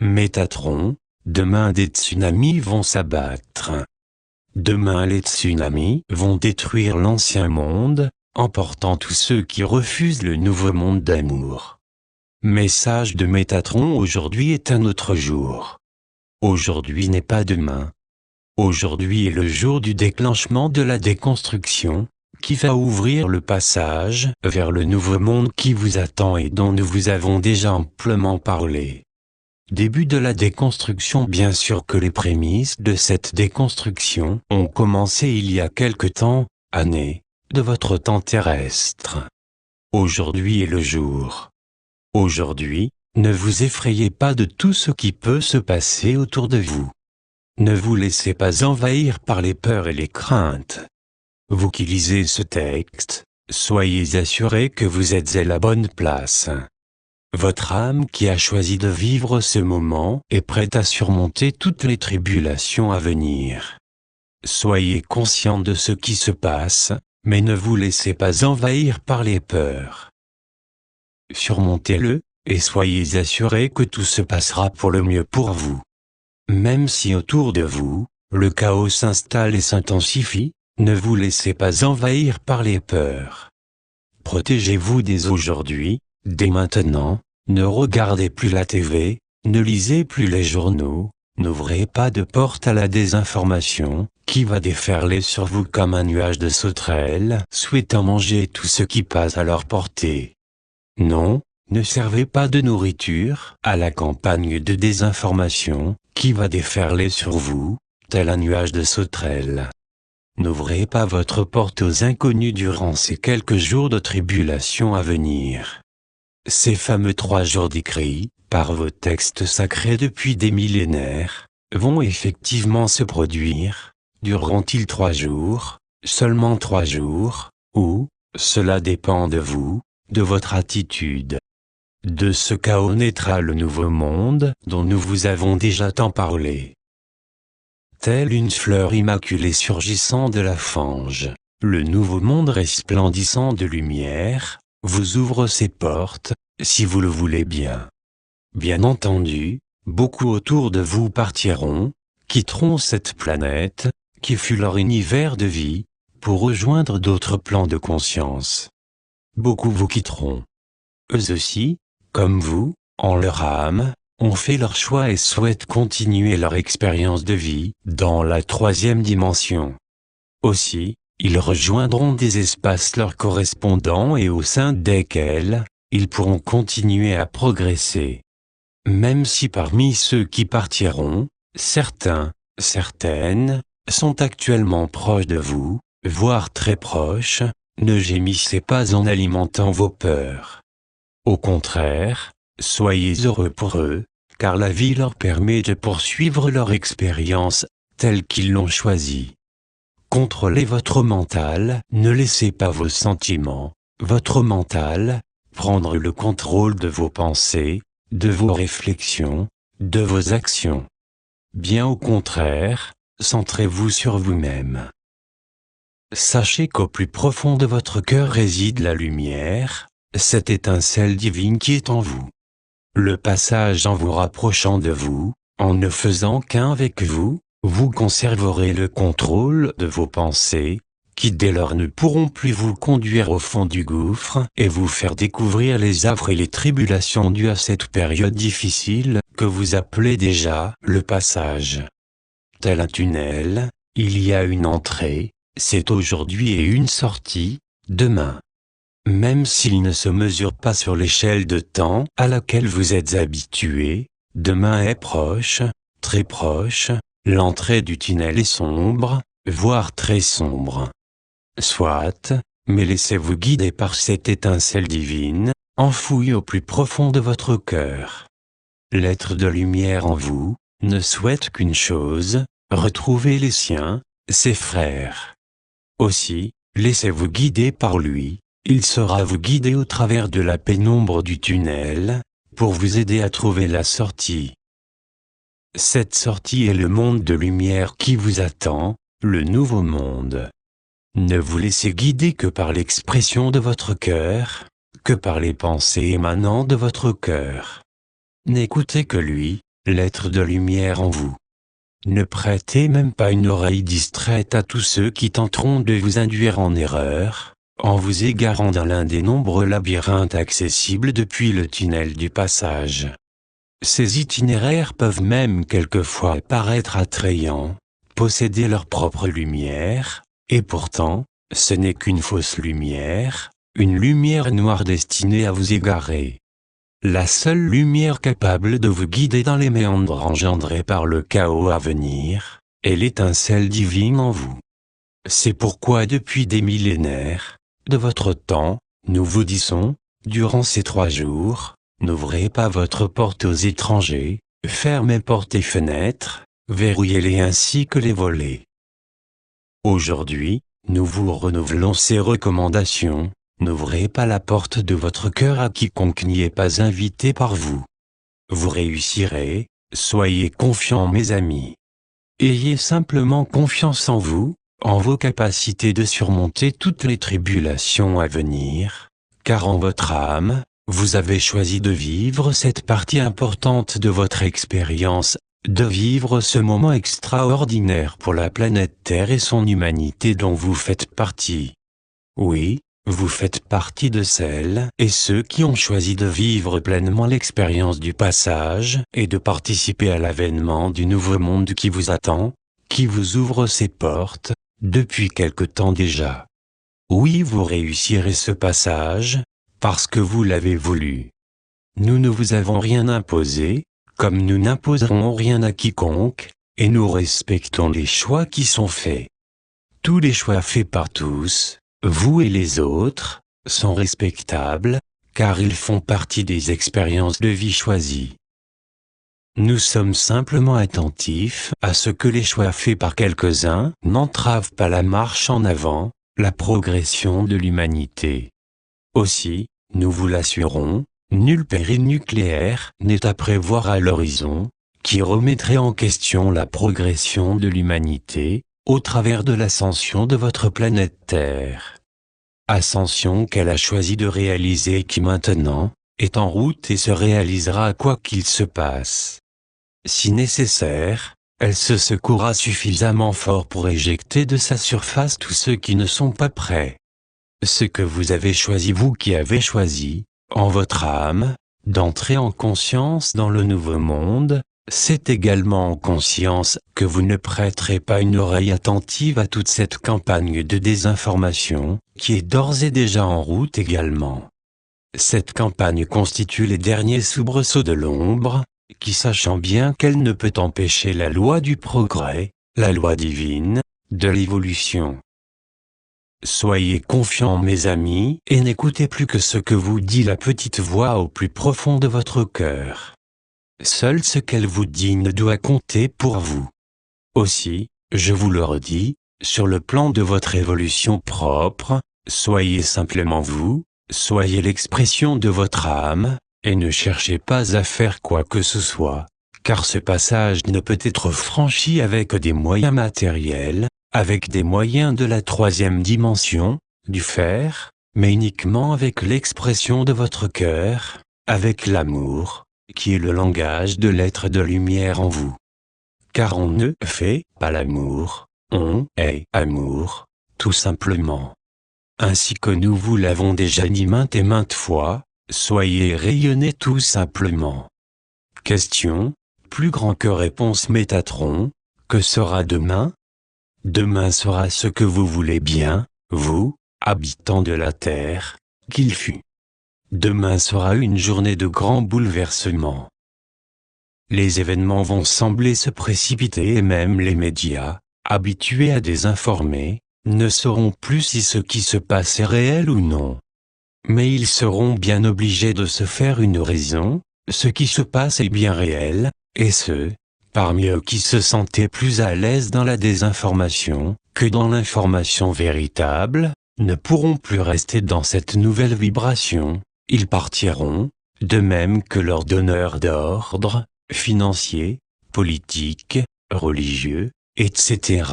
Métatron, demain des tsunamis vont s'abattre. Demain les tsunamis vont détruire l'ancien monde, emportant tous ceux qui refusent le nouveau monde d'amour. Message de Métatron: aujourd'hui est un autre jour. Aujourd'hui n'est pas demain. Aujourd'hui est le jour du déclenchement de la déconstruction, qui va ouvrir le passage vers le nouveau monde qui vous attend et dont nous vous avons déjà amplement parlé. Début de la déconstruction. Bien sûr que les prémices de cette déconstruction ont commencé il y a quelque temps, années, de votre temps terrestre. Aujourd'hui est le jour. Aujourd'hui, ne vous effrayez pas de tout ce qui peut se passer autour de vous. Ne vous laissez pas envahir par les peurs et les craintes. Vous qui lisez ce texte, soyez assurés que vous êtes à la bonne place. Votre âme qui a choisi de vivre ce moment est prête à surmonter toutes les tribulations à venir. Soyez conscient de ce qui se passe, mais ne vous laissez pas envahir par les peurs. Surmontez-le, et soyez assurés que tout se passera pour le mieux pour vous. Même si autour de vous, le chaos s'installe et s'intensifie, ne vous laissez pas envahir par les peurs. Protégez-vous dès aujourd'hui, dès maintenant, ne regardez plus la TV, ne lisez plus les journaux, n'ouvrez pas de porte à la désinformation, qui va déferler sur vous comme un nuage de sauterelles, souhaitant manger tout ce qui passe à leur portée. Non, ne servez pas de nourriture à la campagne de désinformation, qui va déferler sur vous, tel un nuage de sauterelles. N'ouvrez pas votre porte aux inconnus durant ces quelques jours de tribulation à venir. Ces fameux 3 jours décrits, par vos textes sacrés depuis des millénaires, vont effectivement se produire. Dureront-ils 3 jours, seulement 3 jours, ou, cela dépend de vous, de votre attitude. De ce chaos naîtra le nouveau monde dont nous vous avons déjà tant parlé. Telle une fleur immaculée surgissant de la fange, le nouveau monde resplendissant de lumière, vous ouvre ses portes, si vous le voulez bien. Bien entendu, beaucoup autour de vous partiront, quitteront cette planète, qui fut leur univers de vie, pour rejoindre d'autres plans de conscience. Beaucoup vous quitteront. Eux aussi, comme vous, en leur âme, ont fait leur choix et souhaitent continuer leur expérience de vie dans la 3e dimension. Aussi, ils rejoindront des espaces leur correspondant et au sein desquels, ils pourront continuer à progresser. Même si parmi ceux qui partiront, certaines, sont actuellement proches de vous, voire très proches, ne gémissez pas en alimentant vos peurs. Au contraire, soyez heureux pour eux, car la vie leur permet de poursuivre leur expérience, telle qu'ils l'ont choisie. Contrôlez votre mental, ne laissez pas vos sentiments, votre mental, prendre le contrôle de vos pensées, de vos réflexions, de vos actions. Bien au contraire, centrez-vous sur vous-même. Sachez qu'au plus profond de votre cœur réside la lumière, cette étincelle divine qui est en vous. Le passage en vous rapprochant de vous, en ne faisant qu'un avec vous, vous conserverez le contrôle de vos pensées, qui dès lors ne pourront plus vous conduire au fond du gouffre et vous faire découvrir les affres et les tribulations dues à cette période difficile que vous appelez déjà le passage. Tel un tunnel, il y a une entrée, c'est aujourd'hui, et une sortie, demain. Même s'il ne se mesure pas sur l'échelle de temps à laquelle vous êtes habitué, demain est proche, très proche, l'entrée du tunnel est sombre, voire très sombre. Soit, mais laissez-vous guider par cette étincelle divine, enfouie au plus profond de votre cœur. L'être de lumière en vous ne souhaite qu'une chose, retrouver les siens, ses frères. Aussi, laissez-vous guider par lui. Il saura vous guider au travers de la pénombre du tunnel, pour vous aider à trouver la sortie. Cette sortie est le monde de lumière qui vous attend, le nouveau monde. Ne vous laissez guider que par l'expression de votre cœur, que par les pensées émanant de votre cœur. N'écoutez que lui, l'être de lumière en vous. Ne prêtez même pas une oreille distraite à tous ceux qui tenteront de vous induire en erreur, en vous égarant dans l'un des nombreux labyrinthes accessibles depuis le tunnel du passage. Ces itinéraires peuvent même quelquefois paraître attrayants, posséder leur propre lumière, et pourtant, ce n'est qu'une fausse lumière, une lumière noire destinée à vous égarer. La seule lumière capable de vous guider dans les méandres engendrés par le chaos à venir, est l'étincelle divine en vous. C'est pourquoi depuis des millénaires, de votre temps, nous vous disons, durant ces 3 jours, n'ouvrez pas votre porte aux étrangers, fermez portes et fenêtres, verrouillez-les ainsi que les volets. Aujourd'hui, nous vous renouvelons ces recommandations. N'ouvrez pas la porte de votre cœur à quiconque n'y est pas invité par vous. Vous réussirez, soyez confiants mes amis. Ayez simplement confiance en vous, en vos capacités de surmonter toutes les tribulations à venir, car en votre âme, vous avez choisi de vivre cette partie importante de votre expérience, de vivre ce moment extraordinaire pour la planète Terre et son humanité dont vous faites partie. Oui, vous faites partie de celles et ceux qui ont choisi de vivre pleinement l'expérience du passage et de participer à l'avènement du nouveau monde qui vous attend, qui vous ouvre ses portes, depuis quelque temps déjà. Oui, vous réussirez ce passage, parce que vous l'avez voulu. Nous ne vous avons rien imposé, comme nous n'imposerons rien à quiconque, et nous respectons les choix qui sont faits. Tous les choix faits par tous, vous et les autres, sont respectables, car ils font partie des expériences de vie choisies. Nous sommes simplement attentifs à ce que les choix faits par quelques-uns n'entravent pas la marche en avant, la progression de l'humanité. Aussi, nous vous l'assurons, nul péril nucléaire n'est à prévoir à l'horizon, qui remettrait en question la progression de l'humanité, au travers de l'ascension de votre planète Terre. Ascension qu'elle a choisi de réaliser et qui maintenant, est en route et se réalisera quoi qu'il se passe. Si nécessaire, elle se secouera suffisamment fort pour éjecter de sa surface tous ceux qui ne sont pas prêts. Ce que vous avez choisi, vous qui avez choisi, en votre âme, d'entrer en conscience dans le nouveau monde, c'est également en conscience que vous ne prêterez pas une oreille attentive à toute cette campagne de désinformation, qui est d'ores et déjà en route également. Cette campagne constitue les derniers soubresauts de l'ombre, qui sachant bien qu'elle ne peut empêcher la loi du progrès, la loi divine, de l'évolution. Soyez confiants mes amis et n'écoutez plus que ce que vous dit la petite voix au plus profond de votre cœur. Seul ce qu'elle vous dit ne doit compter pour vous. Aussi, je vous le redis, sur le plan de votre évolution propre, soyez simplement vous, soyez l'expression de votre âme, et ne cherchez pas à faire quoi que ce soit, car ce passage ne peut être franchi avec des moyens matériels, avec des moyens de la 3e dimension, du faire, mais uniquement avec l'expression de votre cœur, avec l'amour, qui est le langage de l'être de lumière en vous. Car on ne fait pas l'amour, on est amour, tout simplement. Ainsi que nous vous l'avons déjà dit maintes et maintes fois, soyez rayonnés tout simplement. Question, plus grand que réponse Métatron, que sera demain? Demain sera ce que vous voulez bien, vous, habitants de la Terre, qu'il fût. Demain sera une journée de grands bouleversements. Les événements vont sembler se précipiter et même les médias, habitués à désinformer, ne sauront plus si ce qui se passe est réel ou non. Mais ils seront bien obligés de se faire une raison, ce qui se passe est bien réel, et ceux, parmi eux qui se sentaient plus à l'aise dans la désinformation que dans l'information véritable, ne pourront plus rester dans cette nouvelle vibration, ils partiront, de même que leurs donneurs d'ordre, financiers, politiques, religieux, etc.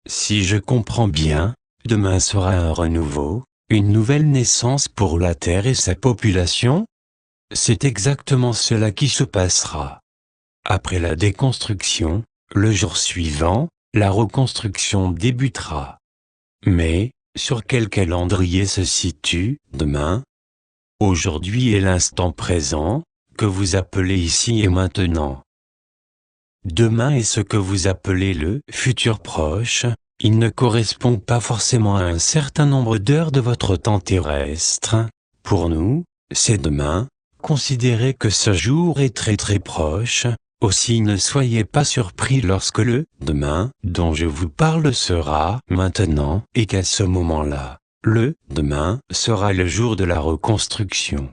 Si je comprends bien, demain sera un renouveau, une nouvelle naissance pour la Terre et sa population? C'est exactement cela qui se passera. Après la déconstruction, le jour suivant, la reconstruction débutera. Mais, sur quel calendrier se situe demain? Aujourd'hui est l'instant présent, que vous appelez ici et maintenant. Demain est ce que vous appelez le futur proche. Il ne correspond pas forcément à un certain nombre d'heures de votre temps terrestre. Pour nous, c'est demain. Considérez que ce jour est très très proche. Aussi ne soyez pas surpris lorsque le « demain » dont je vous parle sera « maintenant » et qu'à ce moment-là, le « demain » sera le jour de la reconstruction.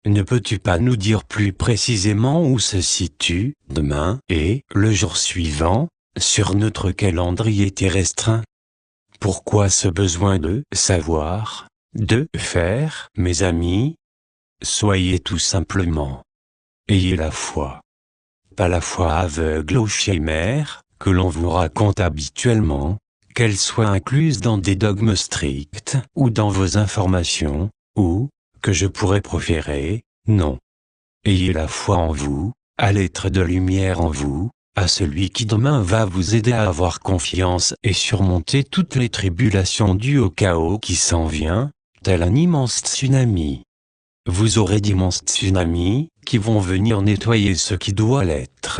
Ne peux-tu pas nous dire plus précisément où se situe « demain » et le jour suivant, sur notre calendrier terrestre? Pourquoi ce besoin de savoir, de faire, mes amis? Soyez tout simplement. Ayez la foi. Pas la foi aveugle ou chimère, que l'on vous raconte habituellement, qu'elle soit incluse dans des dogmes stricts ou dans vos informations, ou, que je pourrais proférer, non. Ayez la foi en vous, à l'être de lumière en vous, à celui qui demain va vous aider à avoir confiance et surmonter toutes les tribulations dues au chaos qui s'en vient, tel un immense tsunami. Vous aurez d'immenses tsunamis, qui vont venir nettoyer ce qui doit l'être.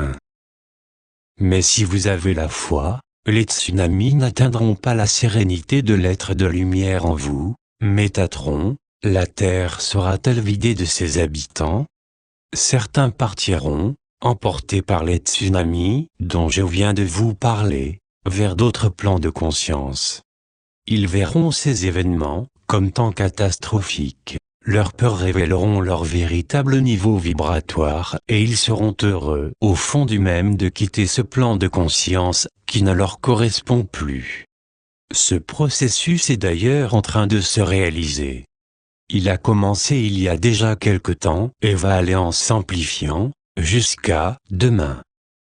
Mais si vous avez la foi, les tsunamis n'atteindront pas la sérénité de l'être de lumière en vous. Métatron, la terre sera-t-elle vidée de ses habitants? Certains partiront, emportés par les tsunamis, dont je viens de vous parler, vers d'autres plans de conscience. Ils verront ces événements, comme tant catastrophiques. Leurs peurs révéleront leur véritable niveau vibratoire et ils seront heureux au fond du même de quitter ce plan de conscience qui ne leur correspond plus. Ce processus est d'ailleurs en train de se réaliser. Il a commencé il y a déjà quelque temps et va aller en s'amplifiant, jusqu'à demain.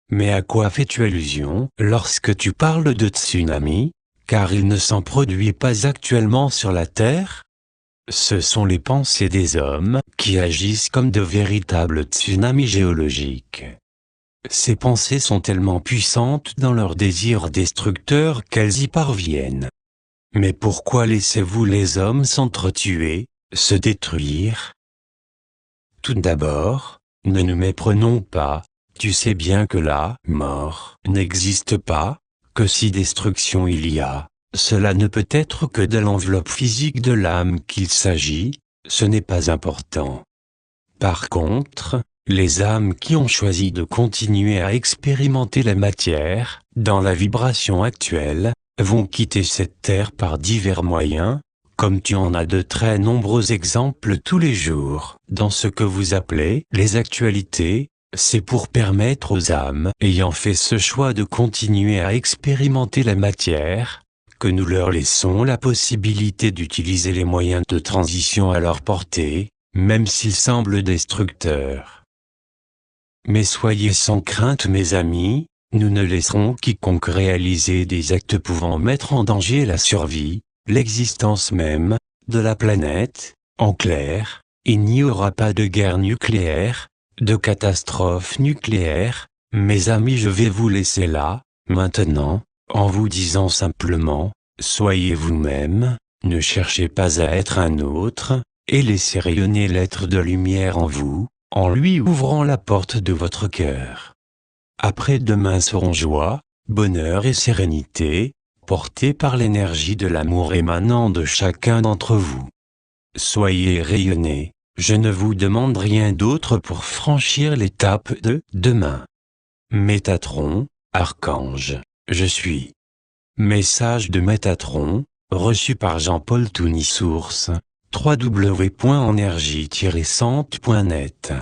Mais à quoi fais-tu allusion lorsque tu parles de tsunami, car il ne s'en produit pas actuellement sur la Terre? Ce sont les pensées des hommes qui agissent comme de véritables tsunamis géologiques. Ces pensées sont tellement puissantes dans leur désir destructeur qu'elles y parviennent. Mais pourquoi laissez-vous les hommes s'entretuer, se détruire? Tout d'abord, ne nous méprenons pas, tu sais bien que la mort n'existe pas, que si destruction il y a. Cela ne peut être que de l'enveloppe physique de l'âme qu'il s'agit, ce n'est pas important. Par contre, les âmes qui ont choisi de continuer à expérimenter la matière, dans la vibration actuelle, vont quitter cette terre par divers moyens, comme tu en as de très nombreux exemples tous les jours, dans ce que vous appelez les actualités. C'est pour permettre aux âmes ayant fait ce choix de continuer à expérimenter la matière, que nous leur laissons la possibilité d'utiliser les moyens de transition à leur portée, même s'ils semblent destructeurs. Mais soyez sans crainte mes amis, nous ne laisserons quiconque réaliser des actes pouvant mettre en danger la survie, l'existence même, de la planète. En clair, il n'y aura pas de guerre nucléaire, de catastrophe nucléaire. Mes amis, je vais vous laisser là, maintenant, en vous disant simplement, soyez vous-même, ne cherchez pas à être un autre, et laissez rayonner l'être de lumière en vous, en lui ouvrant la porte de votre cœur. Après-demain seront joie, bonheur et sérénité, portés par l'énergie de l'amour émanant de chacun d'entre vous. Soyez rayonnés, je ne vous demande rien d'autre pour franchir l'étape de demain. Métatron, Archange. Je suis. Message de Métatron, reçu par Jean-Paul Touny. Source, www.energie-sente.net.